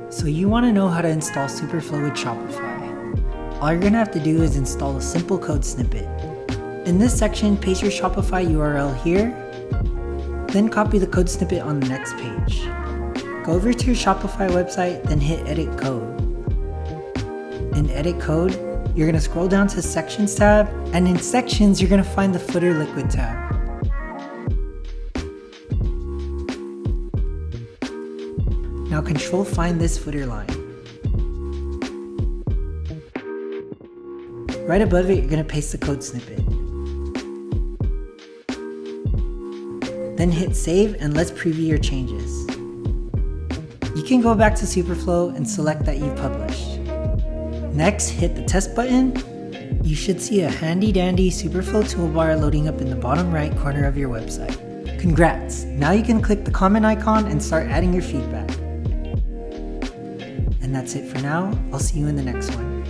So you want to know how to install Superflow with Shopify. All you're going to have to do is install a simple code snippet. In this section, paste your Shopify URL here, then copy the code snippet on the next page. Go over to your Shopify website, then hit Edit Code. In Edit Code, you're going to scroll down to Sections tab, and in Sections, you're going to find the Footer Liquid tab. Now Control find this footer line. Right above it, you're going to paste the code snippet. Then hit Save and let's preview your changes. You can go back to Superflow and select that you've published. Next, hit the Test button. You should see a handy dandy Superflow toolbar loading up in the bottom right corner of your website. Congrats! Now you can click the comment icon and start adding your feedback. And that's it for now. I'll see you in the next one.